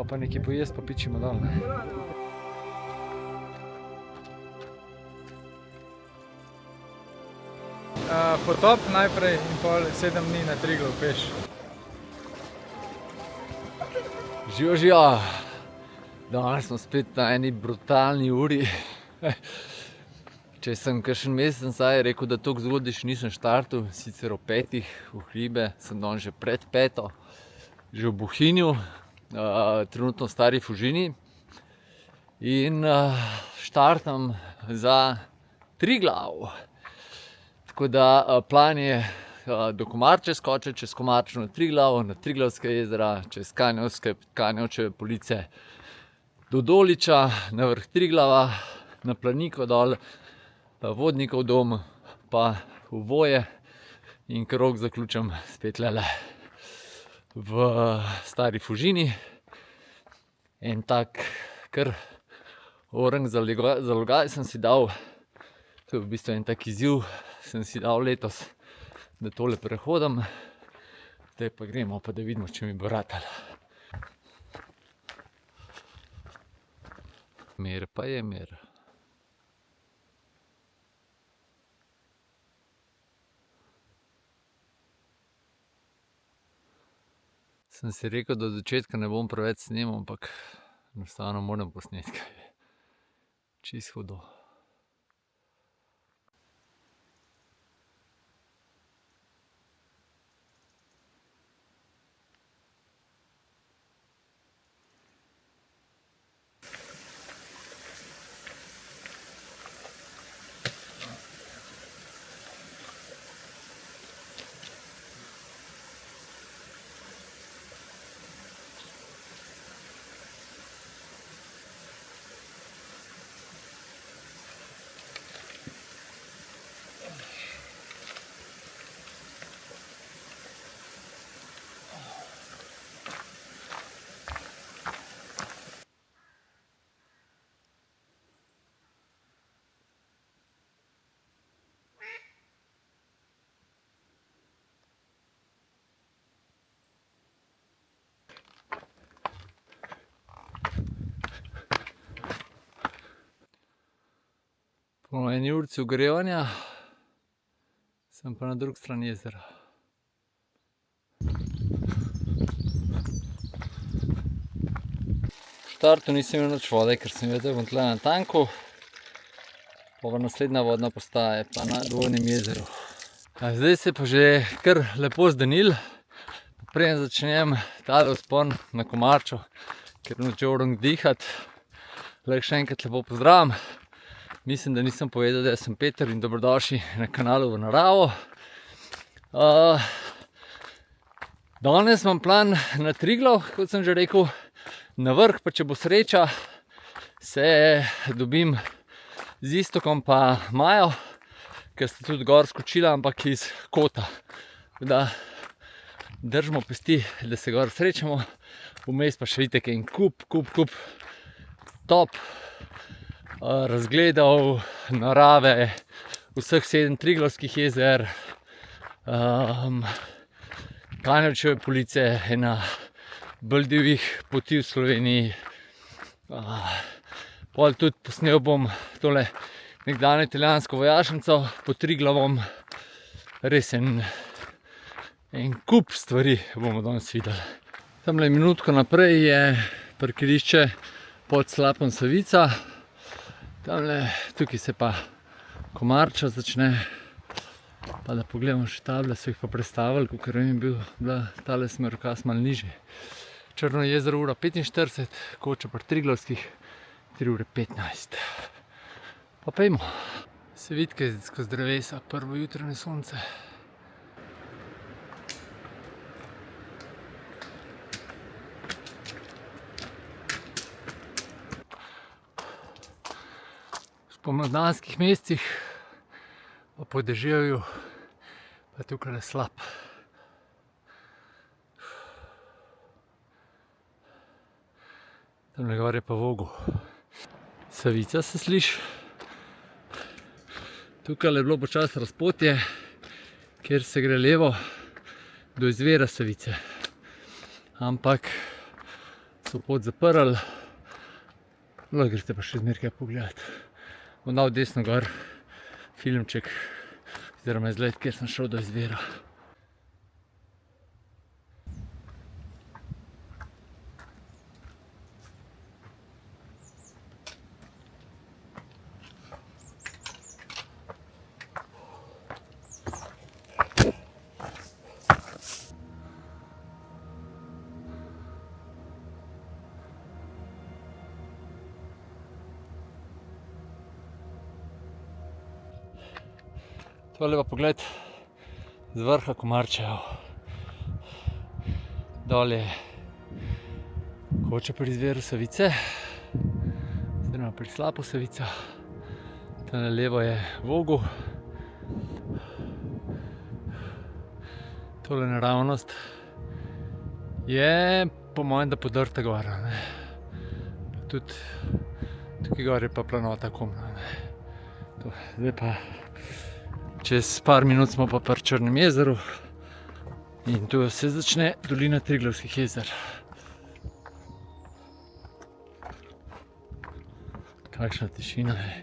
pa nekaj pojesti, pa pičimo dol, ne. Potop najprej in pol 7 dni na Triglav peš. Živijo. Danes smo spet na eni brutalni uri. Če sem kakšen mesec nazaj rekel, da toliko zgodaj še nisem štartil, sicer o 5 v hribe, sem danes že pred 5, že v Bohinju, trenutno v Stari Fužini. In štartam za Triglav. Tako da plan je do Komarča skočiti, čez Komarčno na Triglav, na Triglavska jezera, čez Kanjevčeve police do Doliča, na vrh Triglava, na Planiko dol, Vodnikov dom, pa v Voje in krog zaključim spet lele v Stari Fužini. En tak kar orang zalogaj sem si dal, to je v bistvu en tak izziv, sem si dal letos, da tole prehodim. Zdaj pa gremo, pa da vidimo, če mi bo ratalo. Mir pa je mir. Sem si rekel, da od začetka ne bom preveč snemal, ampak enostavno moram posneti kaj. Čisto hudo. Po eni urici ogrevanja sem pa na drugi strani jezera. V štartu nisem imel nič vode, ker sem vedel, da bom tle na tanku. Pa naslednja vodna postaja je pa na Dvojnem jezeru. Zdaj se je pa že kar lepo zdanil. Preden začnem tale vzpon na Komarčo, ker noče orang dihati. Lahko še enkrat lepo pozdravim. Mislim, da nisem povedal, da sem Peter in dobrodošli na kanalu V naravo. Danes imam plan na Triglav, kot sem že rekel, na vrh, pa če bo sreča, se dobim z Iztokom pa Majo, ker sta tudi gor skočila, ampak iz kota. Da držimo pesti, da se gor srečamo, vmes pa še vidite en kup top razgledov, narave, vseh 7 Triglavskih jezer, Kanjevčeve police, ena bolj divjih poti v Sloveniji. Pol tudi posnel bom tole nekdanje italijansko vojašnico pod Triglavom. Res en kup stvari bomo danes videli. Tamle minutko naprej je parkirišče pod Slapom Savica. Tamle, tukaj se pa Komarča začne. Pa da pogledamo še table, so jih pa prestavili, kakor vem, bila tale smerokaz malo nižje. Črno jezero 1:45, Koča pri Triglavskih 3:15. Pa pejmo. Se vidi, kaj je skozi drevesa, prvo jutranje sonce. V pomladanskih mesecih, pa po deževju, pa tukaj je slab. Tamle gor je pa Vogel. Savica se sliši. Tukaj je bilo počasi razpotje, kjer se gre levo do izvira Savice. Ampak so pot zaprli. Lahko greste pa še zmeraj kaj pogledati. Bom dal desno gor filmček, oziroma izgled, kjer sem šel do izvira. Tole pa pogled z vrha Komarčev. Dol je Koča pri izviru Savice, oziroma pri slapu Savica. Tale levo je Vogel. Tole naravnost je po mojem, da podrta gora. Tudi tukaj gor je pa planota Komna. Zdaj pa čez par minut smo pa pri Črnem jezeru in tu se začne dolina Triglavskih jezer. Kakšna tišina je.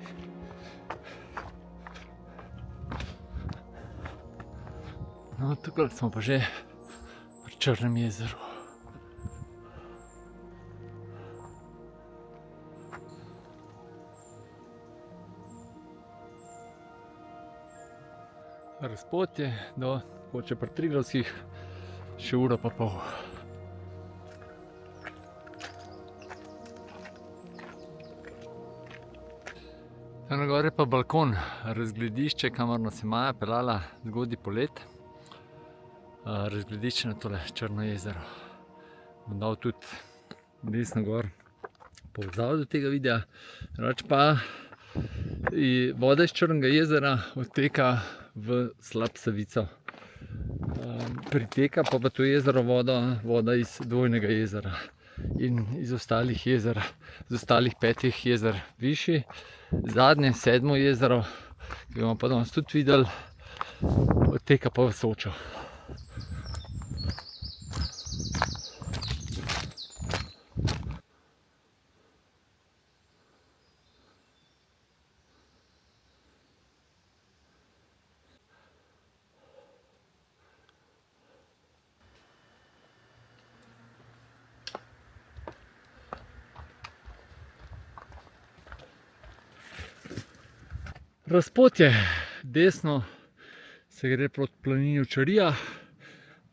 No, tukaj smo pa že pri Črnem jezeru. Razpot je do Koče pri Triglavskih še ura pa pol. Tam gor je pa balkon, razgledišče, kamor nas je Maja peljala zgodnji polet. Razgledišče na tole Črno jezero. Bom dal tudi desno gor povezavo do tega videa. Drugače pa voda iz Črnega jezera odteka v slap Savico. Priteka pa v to jezero voda iz Dvojnega jezera in iz ostalih jezer, z ostalih 5 jezer višji. Zadnje, 7. jezero, ki ga bomo pa danes tudi videli, odteka pa v Sočo. Razpot je desno, se gre proti planini Očarija,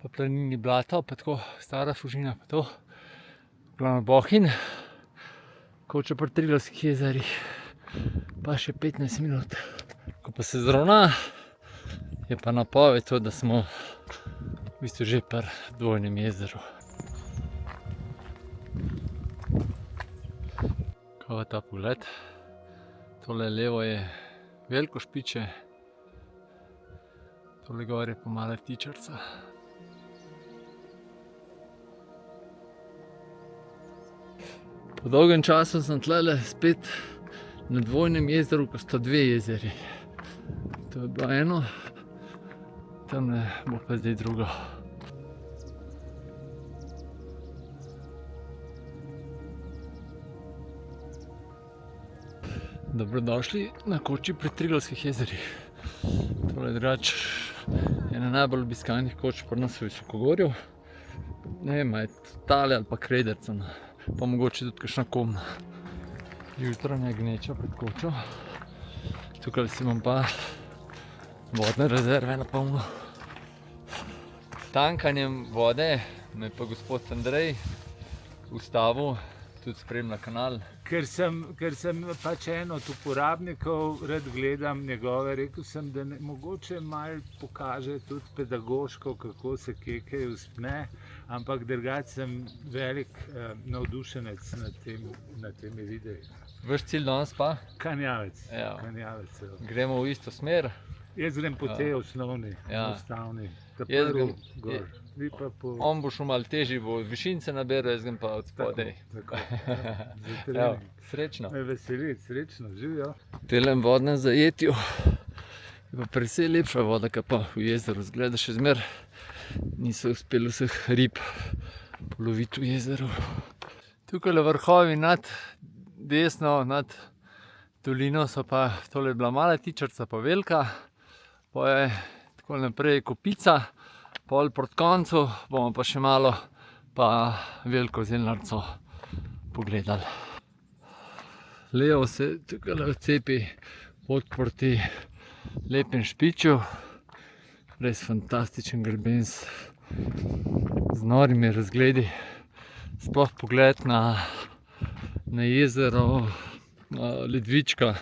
pa planini Blato, pa tako Stara Fužina, pa to. Glavno Bohinj, Koča pri Triglavskih jezerih, pa še 15 minut. Ko pa se zravna, je pa napoved to, da smo v bistvu že pri Dvojnem jezeru. Kaj je ta pogled? Tole levo je Veliko Špiče, tole gor je pa Mala Tičarca. Po dolgem času sem tlele spet na Dvojnem jezeru, ko sta 2 jezeri. To je bilo eno, tamle bo pa zdaj drugo. Dobrodošli na Koči pri Triglavskih jezerih. Tole je drugače ena najbolj obiskanih koč pri nas v Visokogorju. Ne vem, je tale ali pa Krederca, pa mogoče tudi kakšna Komna. Jutranja gneča pred kočo. Tukaj si bom pa vodne rezerve napolnil. Tankanjem vode me pa gospod Andrej ustavil, tudi spremlja kanal. Ker sem pač en od uporabnikov, rad gledam njegove, rekel sem, da mogoče malo pokaže tudi pedagoško, kako se kaj uspne, ampak drugače sem velik navdušenec nad temi videi. Vaš cilj danes pa? Kanjavec. Kanjavec. Gremo v isto smer. Jaz grem po tej osnovni, enostavni, prvi gor. On bo šel malo težji, bo višince naberal, jaz grem pa od spodaj. Srečno. Me veseli, srečno, živijo. V telem vodnem zajetju je pa precej lepša voda, kot pa v jezeru. Zgleda še zmer niso uspeli vseh rib poloviti v jezeru. Tukaj vrhovi nad desno, nad dolino so pa, tole je bila mala tičarca pa velika, pa je tako naprej kopica, pol proti koncu bomo pa še malo pa veliko zelnarco pogledali. Levo se tukaj odcepi pot proti lepem Špiču, res fantastičen greben z norimi razgledi. Sploh pogled na jezero Ledvička,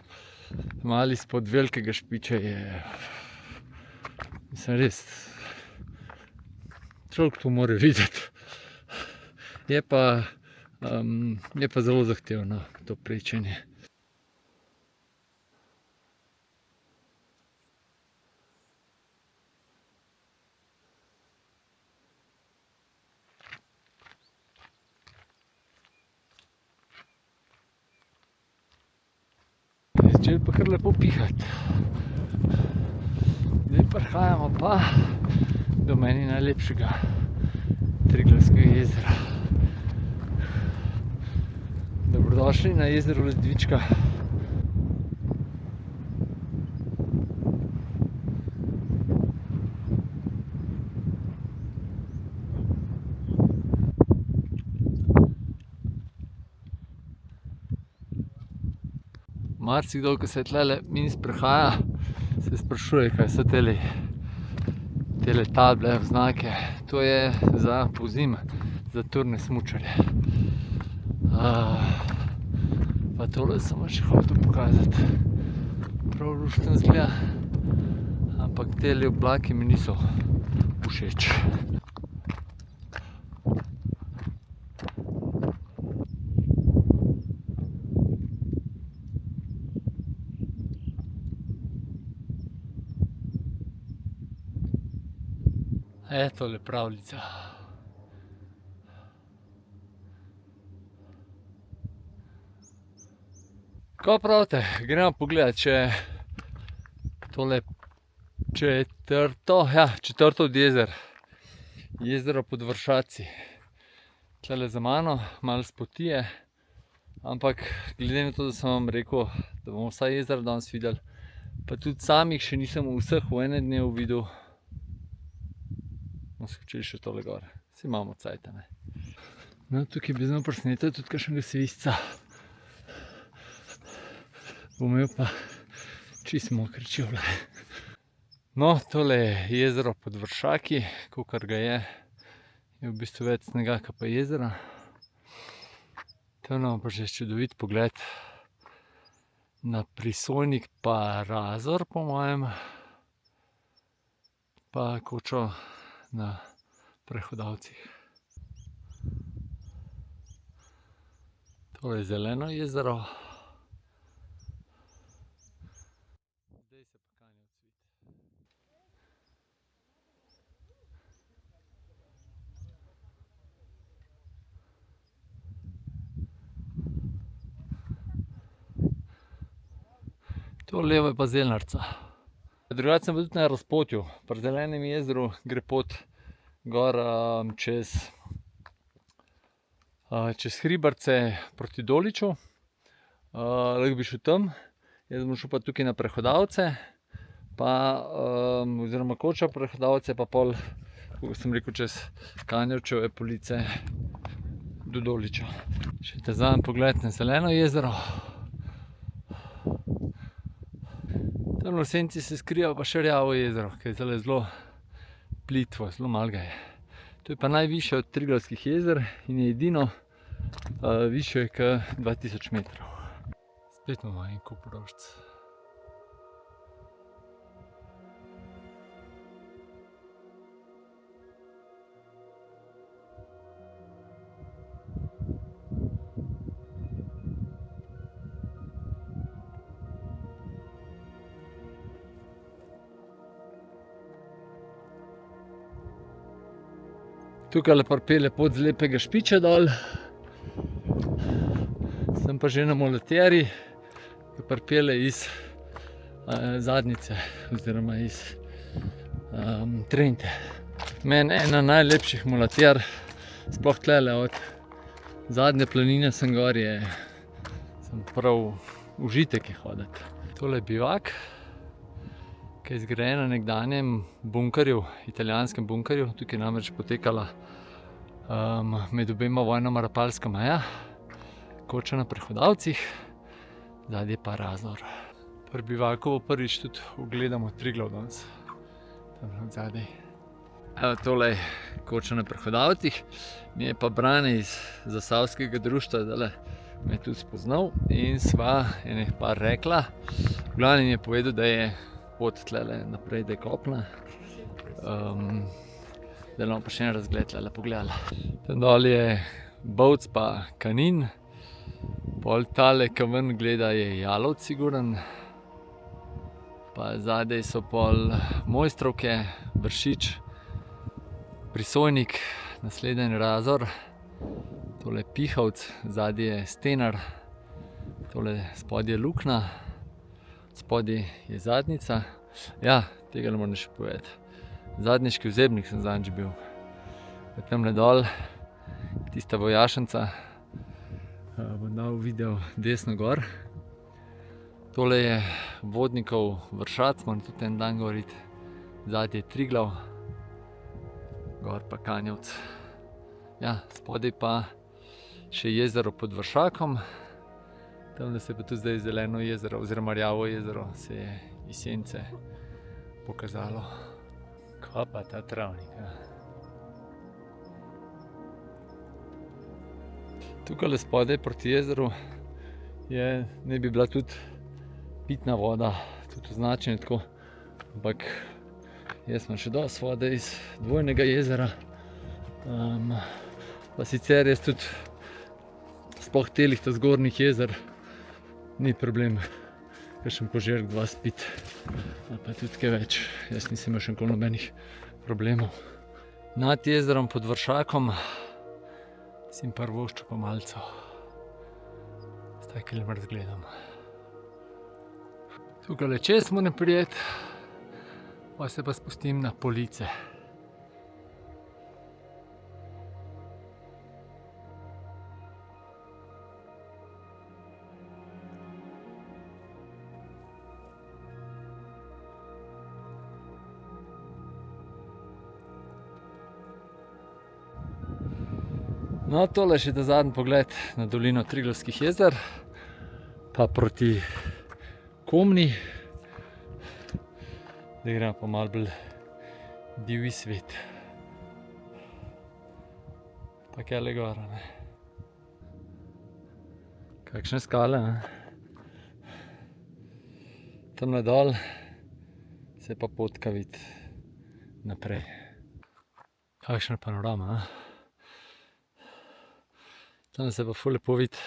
malo izpod velikega Špiča je, mislim, res, človek to mora videti. Je pa zelo zahtevno to prečenje. Začeli pa kar lepo pihati. Zdaj prihajamo pa do meni najlepšega Triglavskega jezera. Dobrodošli na jezero Ledvička. Marsikdo, ko se tlele min sprehaja, se sprašuje, kaj so tele table, znake. To je za pozim, za turne smučarje. Pa tole sem vam še hotel pokazati. Prav luštno izgleda, ampak tele oblaki mi niso všeč. Tole pravljica. Kaj pravite? Gremo pogledat še tole četrto od jezer. Jezero Podvršaci. Tlele za mano, malo spoti je, ampak glede na to, da sem vam rekel, da bomo vsa jezera danes videli, pa tudi samih še nisem vseh v enem dnevu videl, bomo skočili še tole gor. Vsi imamo cajta, ne. No, tukaj bi znal presnetati tudi kakšnega svizca. Bom imel pa čisto mokre čevlje. No, tole je jezero Podvršaki, kakor ga je v bistvu več snega, kot pa jezera. Tam imamo pa že čudovit pogled na Prisojnik pa Razor, po mojem, pa Kočo na Prehodavcih. To je zeleno jezero. Zdaj se pa kanje odsvit. To levo je pa zelnarca. Drugače sem bil tudi na razpotju. Pri zelenem jezeru gre pot gor čez Hribarce proti Doliču. Lahko bi šel tam, jaz bom šel pa tukaj na Prehodavce, pa oziroma Koča Prehodavce, pa pol, kako sem rekel, čez Kanjevčeve police do Doliča. Še ta zadnji pogled na zeleno jezero. Tam v senci se skriva pa še Rjavo jezero, ki je zelo plitvo, zelo malo ga je. To je pa najvišje od Triglavskih jezer in je edino višje kot 2000 metrov. Spet imamo en kup rožic. Tukaj pripelje pot z lepega Špiča dol. Sem pa že na mulatjeri, ki pripelje iz Zadnjice oziroma iz Trente. Meni ena najlepših mulatjer, sploh tlele od Zadnje planine sem gor, sem prav užitek je hoditi. Tole je bivak, ki je zgrajen na nekdanjem bunkerju, italijanskem bunkerju. Tukaj je namreč potekala med obema vojnama Rapalska meja. Koča na prehodavcih, zadnji pa Razor. Pri bivaku prvič tudi ugledamo Triglav danes. Tam od zadaj. Evo, tole je koča na prehodavcih. Mi je pa Brane iz Zasavskega društva zdajle me je tudi spoznal in sva ene par rekla. V glavnem je povedal, da je pot tlele naprej, da je kopna. Da bomo pa še en razgled tlele pogledali. Tam dol je Bovc pa Kanin. Pol tale, ki ven gleda, je Jalovc siguren. Pa zadaj so pol Mojstrovke, Vršič, Prisojnik, naslednji Razor. Tole je Pihovc, zadaj je Stenar, tole spodaj je Lukna, spodaj je Zadnjica. Ja, tega ne moram še povedati. Zadnjiški vzebnik sem zadnjič bil. Tamle dol, tista vojašnica, bom dal video desno gor. Tole je Vodnikov Vršac, moram tudi en dan govoriti. Zadaj je Triglav, gor pa Kanjevc. Ja, spodaj pa še jezero pod Vršakom. Tamle se je pa tudi zdaj zeleno jezero oziroma rjavo jezero se je iz sence pokazalo. Kaj pa ta travnik, ja. Tukajle spodaj proti jezeru ne bi bila tudi pitna voda, tudi označena tako, ampak jaz imam še dosti vode iz dvojnega jezera. Pa sicer jaz tudi sploh telih ta zgornjih jezer ni problem, kakšen požirek dva spit, ali pa tudi kaj več. Jaz nisem imel še nikoli nobenih problemov. Nad jezerom pod Vršakom si jim privoščil pa malco. S takim razgledom. Tukajle čez moram prijeti, pa se pa spustim na Police. No, tole je še ta zadnji pogled na dolino Triglavskih jezer, pa proti Komni. Zdaj gremo pa malo bolj divji svet. Pa kjele gora, ne. Kakšne skale, ne. Tamle dol se pa potka vidi naprej. Kakšna panorama, ne. Tam se pa ful lepo vidi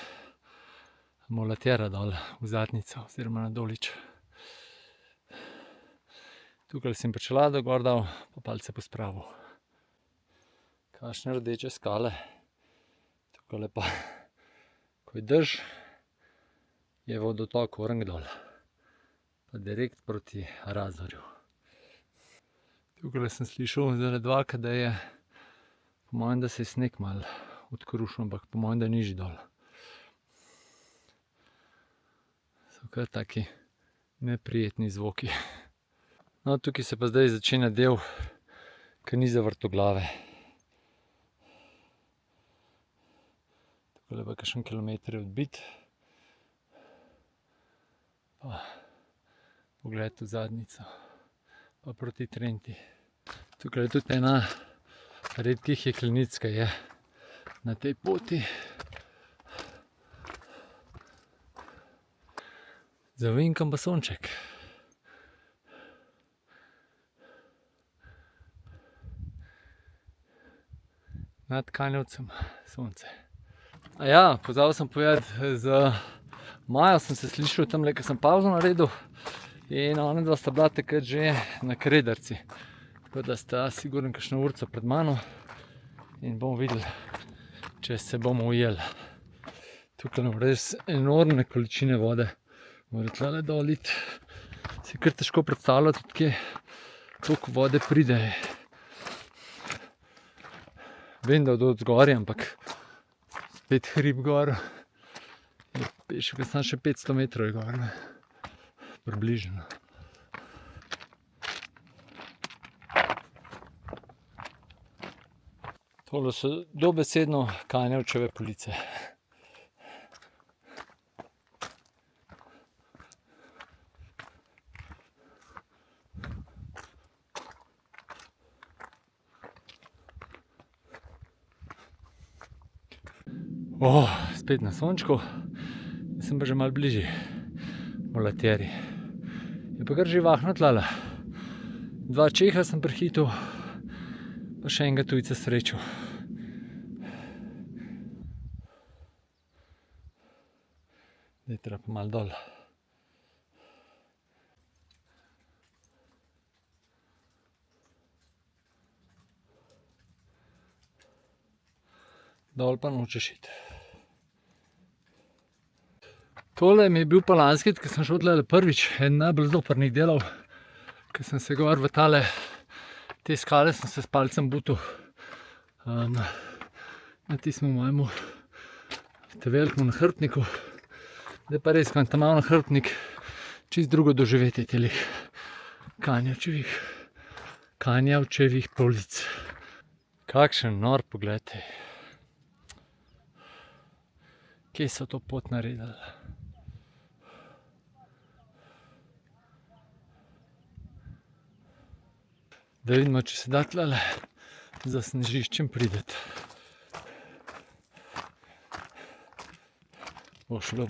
Molatera dol v Zadnjico oziroma na Dolič. Tukaj sem pa čelado gor dal, pa palce pospravil. Kakšne rdeče skale. Tukaj pa, ko je dež, je vodotok Oreng dol. Pa direkt proti Razorju. Tukaj sem slišal zdaj dvakrat, da je, po mojem, da se je sneg malo odkrušil, ampak po mojem, da je nižji dol. So kar taki neprijetni zvoki. No, tukaj se pa zdaj začenja del, ki ni za vrtoglave. Tukaj pa kakšen kilometer je odbit. Pa pogled v Zadnjico, pa proti Trenti. Tukaj je tudi ena redkih jeklenic, ki je na tej poti. Za ovinkom pa sonček. Nad Kanjevcem sonce. A ja, pozabil sem povedati, z Majo sem se slišal tamle, ko sem pauzo naredil, in ona dva sta bila takrat že na Krederci. Tako da sta sigurno kakšno urico pred mano in bomo videli, če se bomo ujeli. Tukaj nam res enormne količine vode mora tlele doliti. Si kar težko predstavljati, odkje toliko vode pride. Vem, da od zgoraj, ampak Spet hrib gor. Še 500 metrov je gor, ne? Približno. Tole so dobesedno Kanjavčeve police. Spet na sončku, sem pa že malo bližje Mulatjeri. Je pa kar živahno tlele. 2 Čeha sem prehitel, pa še enega tujca srečal. Zdaj treba pa malo dol. Dol pa nočeš iti. Tole mi je bil pa lanskrat, ko sem šel tlele prvič, en najbolj zoprnih delov, ko sem se gor v te skale, sem se s palcem butil na tistem mojemu velikemu nahrbtniku. Zdaj pa res, ko tam imam nahrbtnik, čist drugo doživetje telih Kanjavčevih polic. Kakšen nor pogled. Kje so to pot naredili? Da vidimo, če se da tlele za snežiščem prideti. Bo šlo.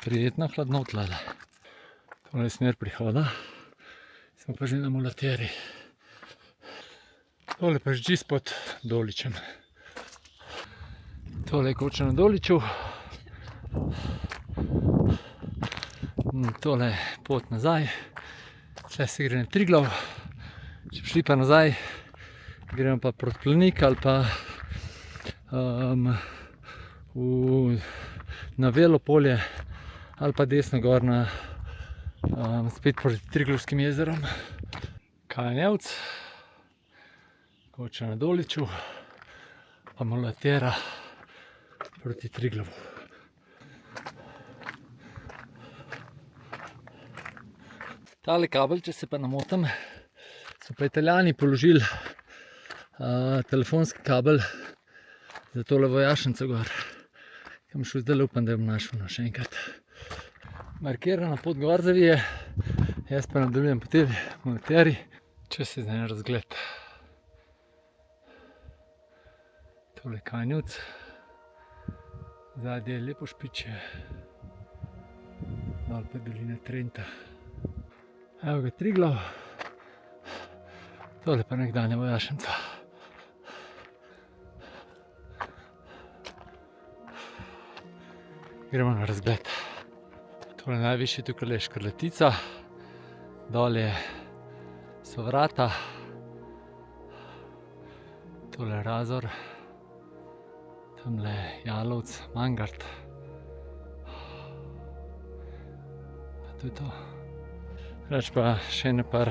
Prijetna hladno tlele. Tole je smer prihoda. Smo pa že na Mulatjeri. Tole pa že pod Doličem. Tole je koča na Doliču. Tole je pot nazaj. Tle se gre na Triglav. Če bi šli pa nazaj, gremo pa proti Planik ali pa na Velo polje ali pa desno gor na spet proti Triglavskim jezerom. Kanjavc, koča na Doliču, pa Mulatjera proti Triglavu. Tale kabel, če se pa ne motim, so pa Italijani položili telefonski kabel za tole vojašnico gor. Kam šel zdaj, upam, da jo bom našel še enkrat. Markirana pot gor zavije, jaz pa nadaljujem po tej Mulatjeri, če se zdaj ne razgled. Tole je Kanjavc, zadnje je lepo špiče, dol pa dolina Trenta. Evo ga Triglav, tole pa nekdanja vojašnica. Gremo na razgled. Tole najvišje tukaj je Škrlatica, dol so vrata, tole je Razor, tamle Jalovc, Mangart. Pa to je to. Reč pa še ene par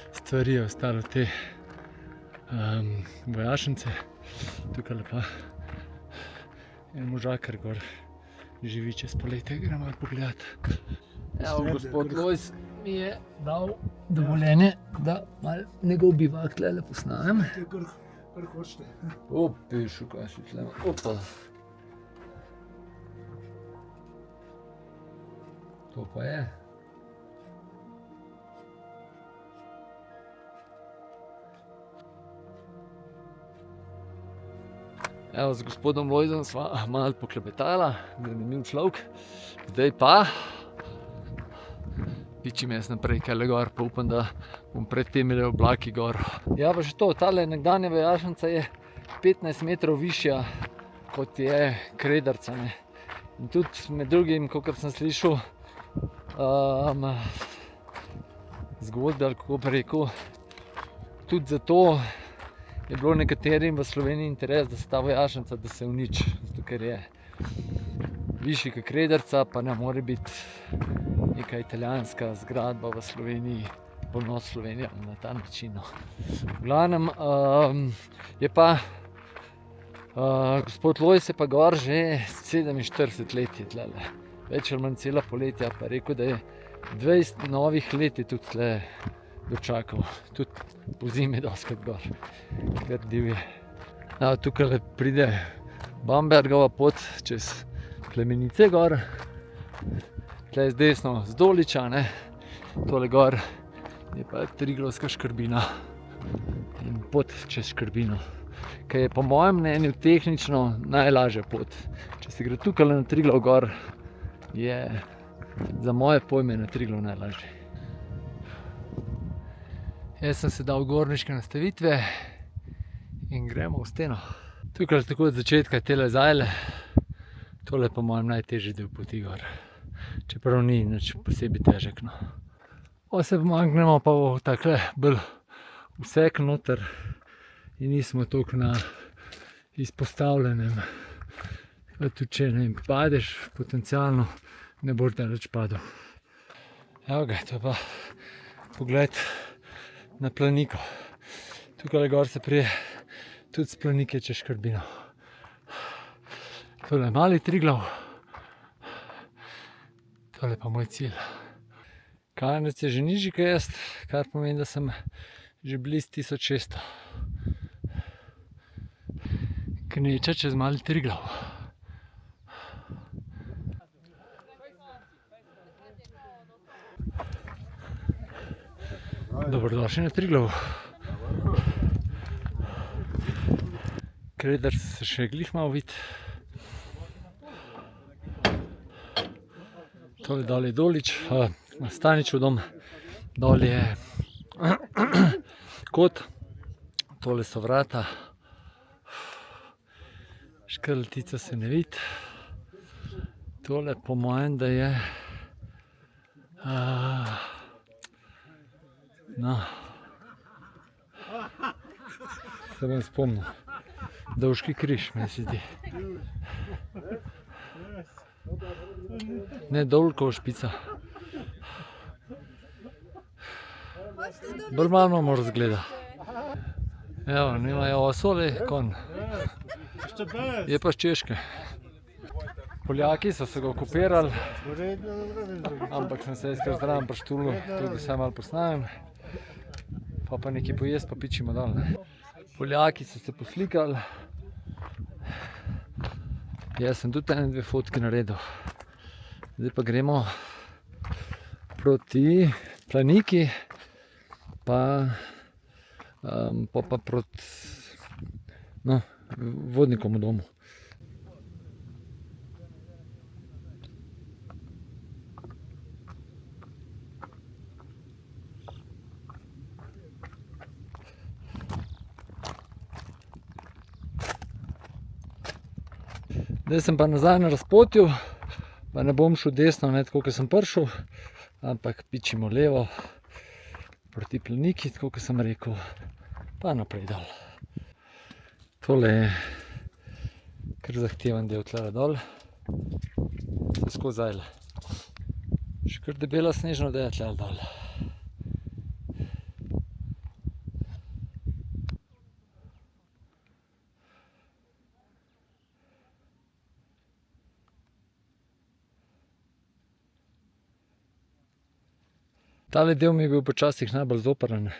stvari je ostalo te vojašnice. Tukaj pa en možakar gor živi čez poletje, gremo malo pogledat. Evo, gospod Lojz mi je dal dovoljenje, da malo njegov bivak tlele posnajem. Kar hočete. Pišu, kaj si tle. Opa. To pa je. Evo, z gospodom Lojzom sva malo poklepetala, zanimiv človek. Zdaj pa pičim jaz naprej kele gor, pa upam, da bom predtem imel oblaki gor. Ja, pa še to, tale nekdanja vojašnica je 15 metrov višja, kot je Krederca, ne. In tudi med drugim, kakor sem slišal, zgodbe, ali kako pa rekel, tudi zato je bilo nekaterim v Sloveniji interes, da se ta vojašnica, da se uniči, zato ker je višji kot Krederca, pa ne more biti neka italijanska zgradba v Sloveniji ponos Slovenijo na ta način. V glavnem je pa gospod Lojs je pa gor že 47 let je tlele. Več ali manj cela poletja, pa rekel, da je 20 novih let je tudi tle dočakal. Tudi po zimi doskrat gor, kar divje. Tukaj pride Bambergova pot čez Plemenice gor. Tle z desno z Doliča, ne. Tole gor je pa Triglavska Škrbina in pot čez Škrbino, ki je po mojem mnenju tehnično najlažja pot. Če se gre tukaj na Triglav gor, je za moje pojme na Triglav najlažje. Jaz sem se dal gorniške nastavitve in gremo v steno. Tukaj tako od začetka tele zajle, tole je po mojem najtežji del poti gor. Čeprav ni nič posebej težek, no. Se pomaknemo pa v takle bolj vsek noter in nismo toliko na izpostavljenem. Tudi če ne padeš, potencialno ne boš daleč padel. Evo ga, to je pa pogled na Planiko. Tukaj gor se prije tudi s Planike čez Škrbino. Tole je mali Triglav. Tole pa moj cilj. Klanec je že nižji kot jaz, kar pomeni, da sem že blizu 1600. Kneča čez mali Triglav. Dobrodošli na Triglavu. Kredar se še glih malo vidi. Tole dol je Dolič, Staničev dom, dol je kot, tole so vrata, Škrletica se ne vidi, tole po mojem, da je, no, se bom spomnil, Dolški križ, meni se zdi. Ne, Dolkova špica. Bolj malo imamo razgleda. Evo, nimajo osole, konj. Je pa z Češke. Poljaki so se ga okupirali, ampak sem se jaz kar zraven prištulil, tudi se malo posnajem. Pa nekaj pojesti, pa pičimo dol, ne. Poljaki so se poslikali. Jaz sem tudi ene dve fotki naredil. Zdaj pa gremo proti Planiki, pa proti Vodnikovemu domu. Zdaj sem pa nazaj na razpotju, pa ne bom šel desno, ne tako, kot sem prišel, ampak pičimo levo proti Planiki, tako, kot sem rekel, pa naprej dol. Tole je kar zahteven del tlele dol, se skozi zajle. Še kar debela snežna odeja tlele dol. Tale del mi je bil počasih najbolj zoprn,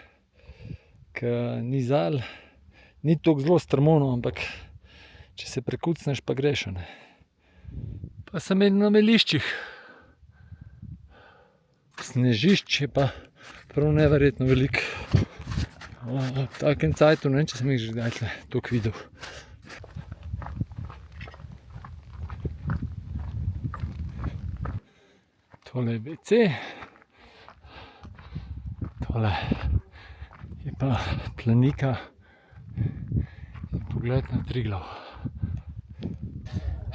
ker ni zajl, ni toliko zelo strmovno, ampak če se prekucneš, pa greš, ne. Pa sem na meliščih. Snežišč je pa prav neverjetno veliko. V takem cajtu, ne vem, če sem jih že kdaj toliko videl. Tole je WC. Tole je pa Planika in pogled na Triglav.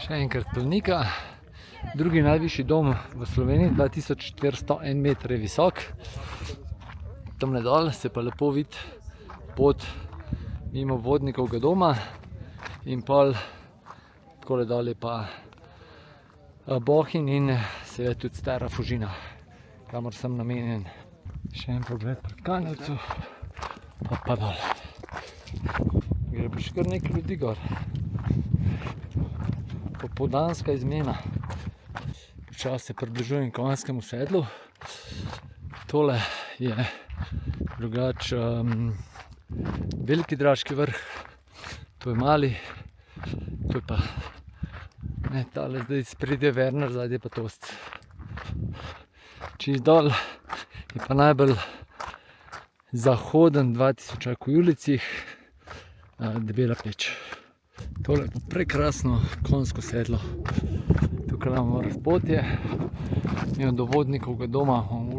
Še enkrat Planika, drugi najvišji dom v Sloveniji, 2401 meter je visok. Tamle dol se pa lepo vidi pot mimo Vodnikovega doma in pol takole dol je pa Bohinj in seveda tudi Stara Fužina, kamor sem namenjen. Še en pogled pred Kanjevcu, pa dol. Gre pa še kar nekaj ljudi gor. Popoldanska izmena. Počasi se približujem konjskemu sedlu. Tole je drugač Veliki Draški vrh. To je mali, to je pa ne, tale zdaj spredje Werner, zadnje pa Tost. Čist dol je pa najbolj zahoden 2000 v Julicih, Debela peč. Tole je pa prekrasno konjsko sedlo. Tukaj imamo razpotje, in do Vodnikovega doma imamo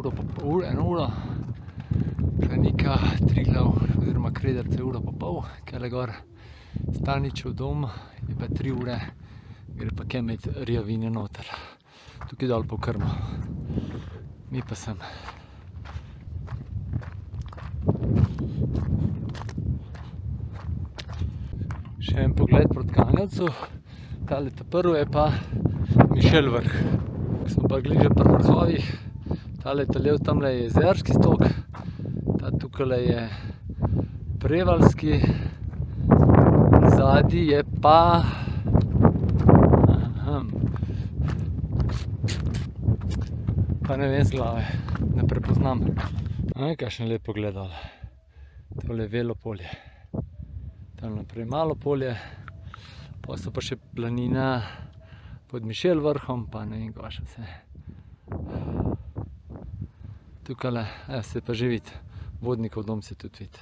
eno uro, Planika, Triglav oziroma Krederce uro pa pol, kele gor Staničev dom je pa 3 ure, gre pa kaj med Rjavine noter. Tukaj dol po Krmo. Mi pa sem. Še en pogled proti Kanjevcu. Tale prvi je pa Mišel vrh. Ko smo pa gliže pri vrhovih, tale lev tamle je Jezerski stok, ta tukaj je Prevaljski, zadnji je pa ne vem z glave, ne prepoznam. Kakšen lep pogled dol. Tole je Velo polje. Tam naprej malo polje, pa so pa še planina pod Mišel vrhom, pa ne vem kaj še vse. Tukajle se pa že vidi, Vodnikov dom se tudi vidi.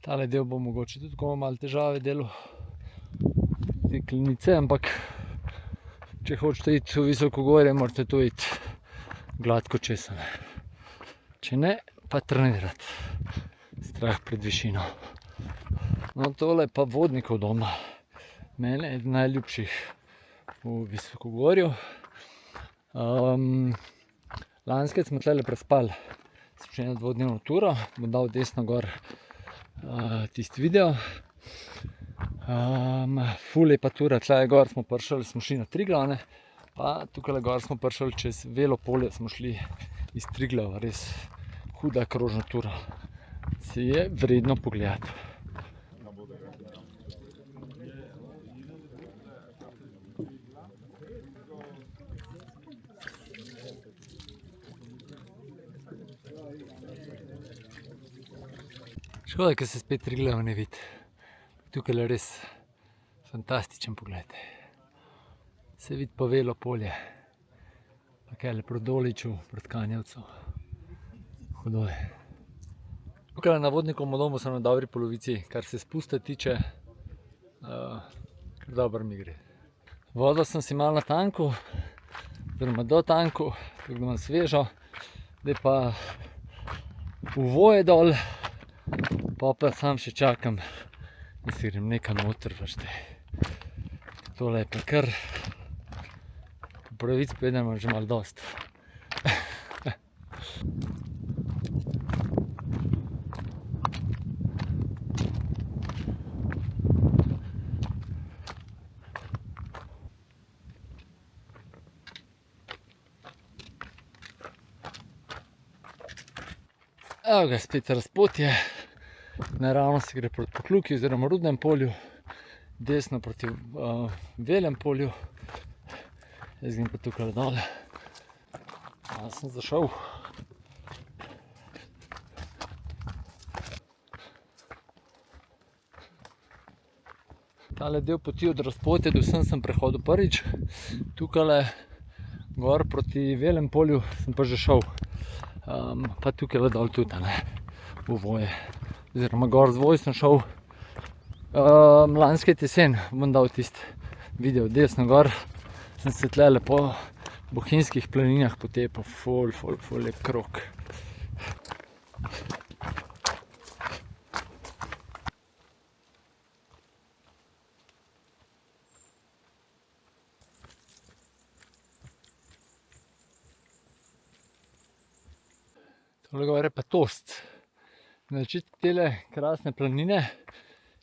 Tale del bo mogoče tudi komu malo težave delal, te klinice, ampak če hočete iti v visoko gorje, morate to iti gladko česa. Če ne, pa trenirati. Strah pred višino. No, tole je pa Vodnikov dom. Mene je eden najljubših v Visokogorju. Lanskrat smo tlele prespali. Smo še eno dvodnevno turo, bom dal desno gor tisti video. Ful je pa tura, tle gor smo prišli, smo šli na Triglav, pa tukaj gor smo prišli čez Velo polje, smo šli iz Triglava, res huda krožna tura. Se je vredno pogledati. Škoda, ker se spet Triglav ne vidi. Tukaj je res fantastičen pogled. Se vidi pa Velo polje. Pa kaj proti Doliču, proti Kanjevcu. Hudo je. Tukaj na Vodnikovem domu sem na dobri polovici, kar se spusta tiče, kar dobro mi gre. Vodo sem si malo na tanku, oziroma do tanku, tako da imam svežo. Zdaj pa v Voje dol, pa sam še čakam, da si grem nekam noter, veste. Tole je pa kar, po pravici povedano, že malo dost. Evo ga, spet razpotje. Naravno se gre proti Pokljuki oziroma Rudnem polju, desno proti Velem polju. Jaz grem pa tukaj dole. Malo sem zašel. Tale del poti od razpotja do sem prehodil prvič. Tukaj gor proti Velem polju sem pa že šel. Pa tukaj dol tudi, v Voje. Oziroma gor z Voj sem šel lanskrat jesen, bom dal tisti video desno gor. Sem se tlele po Bohinjskih planinah potepal, ful lep krog. Tole gor je pa Tost. Na začetku tele krasne planine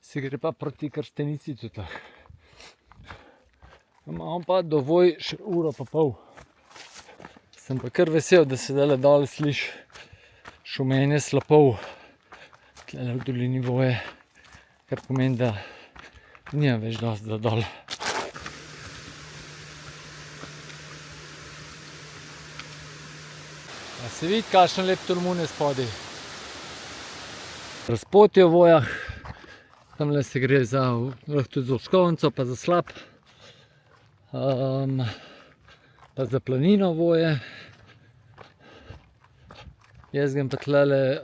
se gre pa proti Krstenici tudi. Imamo pa dovoj še uro pa pol. Sem pa kar vesel, da se dale dol sliši šumenje slapov tlele v dolini Voje, kar pomeni, da nimam več dosti da dol. A se vidi, kakšen lep tolmun je spodaj. Razpotje v Vojah, tamle se gre za, lahko tudi za Oskovnico, pa za slap. Pa za planino Voje. Jaz grem pa tlele,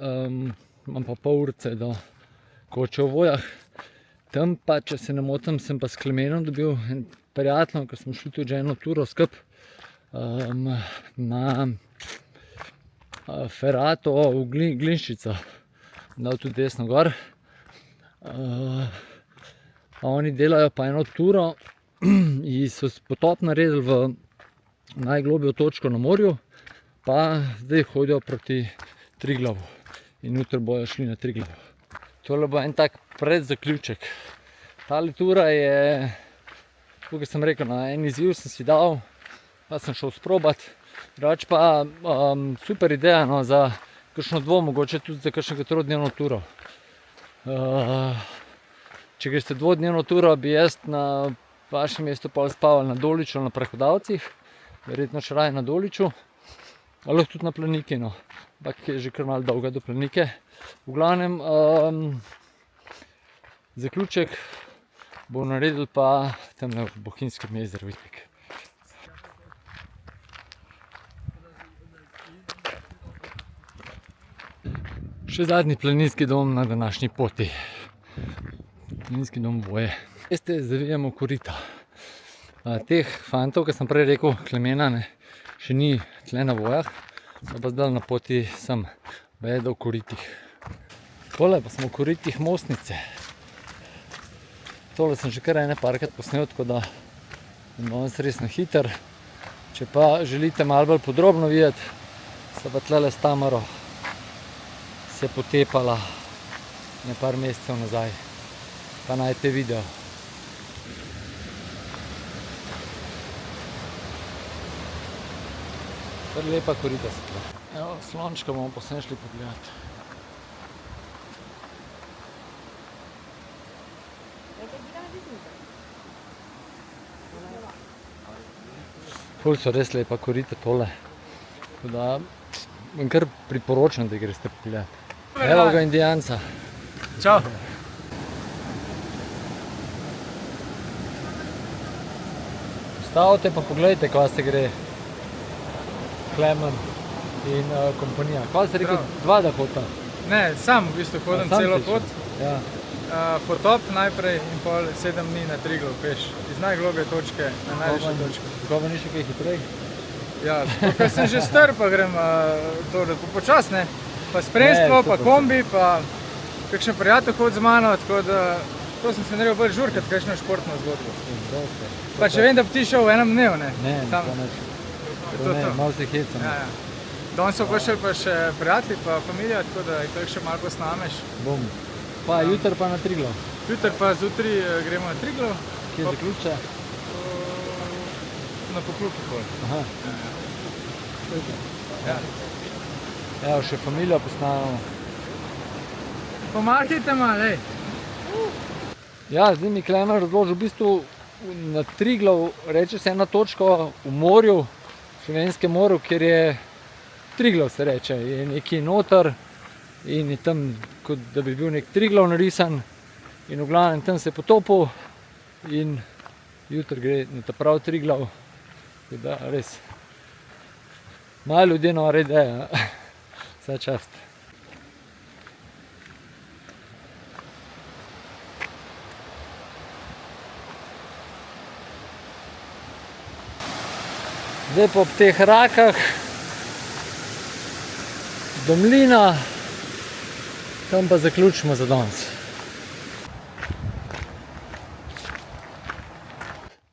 imam pa pol urce do koče v Vojah. Tam pa, če se ne motim, sem pa s Klemenom dobil en prijatelj, ker smo šli tudi eno turo skup na Ferato v Glinščico. Dal tudi desno gor. Oni delajo pa eno turo in so potop naredili v najglobjo točko na morju, pa zdaj hodijo proti Triglavu in jutri bojo šli na Triglav. Tole bo en tak predzaključek. Tale tura je, tako kot sem rekel, na en izziv sem si dal, pa sem šel sprobat. Drugače pa super ideja, no, za kakšno mogoče tudi za kakšnega trodnevno turo. Če greste dvodnevno turo, bi jaz na vašem mestu pol spaval na Doliču, na Prehodavcih, verjetno še raje na Doliču, ali lahko tudi na Planiki, no, ampak je že kar malo dolga do Planike. V glavnem, zaključek bo naredil pa tamle v Bohinjskem jezeru Vipik. Še zadnji planinski dom na današnji poti. Planinski dom Voje. Veste, zavijamo korita. Teh fantov, ki sem prej rekel, Klemena, še ni tle na Vojah, so pa zdaj na poti sem, bedo v koritih. Tole pa smo v koritih Mostnice. Tole sem že kar ene parkrat posnel, tako da je danes res na hiter. Če pa želite malo bolj podrobno videti, se pa tlele s Tamaro se potepala par mesecev nazaj, pa najdete video. Kar lepa korita so tukaj. Evo, slončka bomo pa sem šli pogledati. Ful so res lepa korita tole. Tako da vam kar priporočam, da greste pogledati. Evo ga Indijanca. Čau. Ustavite pa pogledajte, kva se gre Klemen in kompanija. Kva ste rekel, dva da hodita? Ne, sam v bistvu hodim celo pot. Ja. Potop najprej in pol 7 dni na Triglav peš. Iz najglobje točke na najvišje točke. Tako pa ni še kaj hitrej? Ja, tukaj sem že star, pa grem počas, ne. Pa spremstvo, pa kombi, pa kakšen prijatelj hodi z mano, tako da to sem se naredil bolj žurkat, kakšno športno zgodbo. Pa če vem, da bi ti šel v enem dnevu, ne. Ne, to neč. To ne, malo se hecam. Danes so prišli pa še prijatelji pa familija, tako da jih še malo posnameš. Bom. Pa jutri pa na Triglav. Jutri pa zjutraj gremo na Triglav. Kje zaključa? Na Pokluki pol. Aha. Ja. Evo, še familijo posnamemo. Pomahajte malo, ej. Ja, zdaj mi Klemen razložil, v bistvu na Triglav reče se ena točka v morju, v Slovenskem morju, kjer je Triglav se reče, je nekaj noter in je tam, kot da bi bil nek Triglav narisan in v glavnem tam se je potopil in jutri gre na ta prav Triglav, tako da res malo ljudje nore ideje, vse čast. Zdaj pa ob teh rakah do mlina, tam pa zaključimo za danes.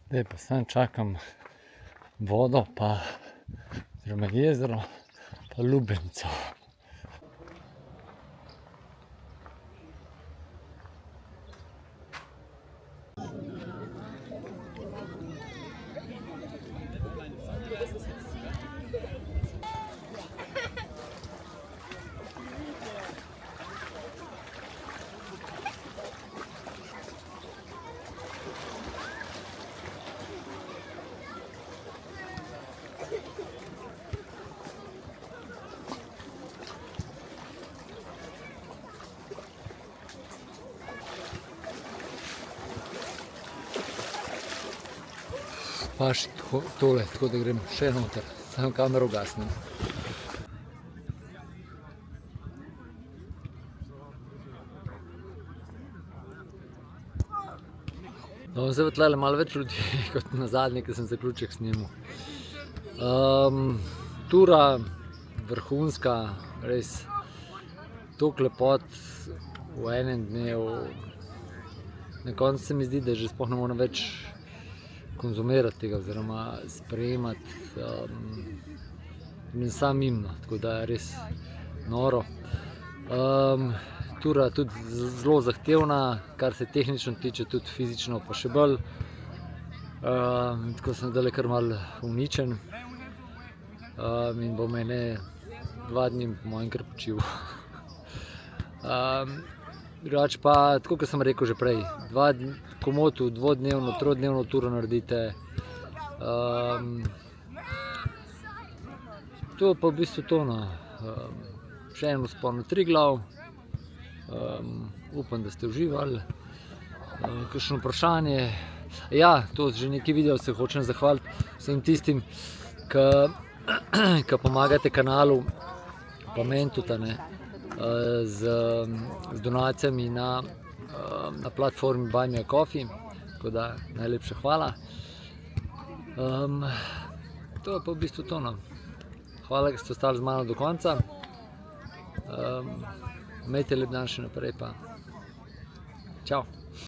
Zdaj pa sam čakam vodo, pa oziroma jezero, pa lubenico. paši tole, tako da grem še noter, samo kamero gasnem. No, zdaj je tlele malo več ljudi kot na zadnje, ki sem zaključek snimal. Tura vrhunska, res toliko lepot v enem dnevu. Na koncu se mi zdi, da že sploh ne morem več konzumirati tega oziroma sprejemati. In sam mimo, tako da je res noro. Tura tudi zelo zahtevna, kar se tehnično tiče, tudi fizično pa še bolj. Tako sem zdaj kar malo uničen in bom ene 2 dni po mojem kar počival. Drugače pa, tako kot sem rekel že prej, komotu 2-dnevno, 3-dnevno turo naredite. To je pa v bistvu to, no. Še en vzpon na Triglav. Upam, da ste uživali. Kakšno vprašanje? Ja, to že nekaj video se hočem zahvaliti vsem tistim, ki pomagate kanalu, pa meni tudi, z donacijami na platformi Buy Me a Coffee, tako da najlepša hvala. To je pa v bistvu to, no. Hvala, da ste ostali z mano do konca. Imejte lep dan še naprej, pa čau.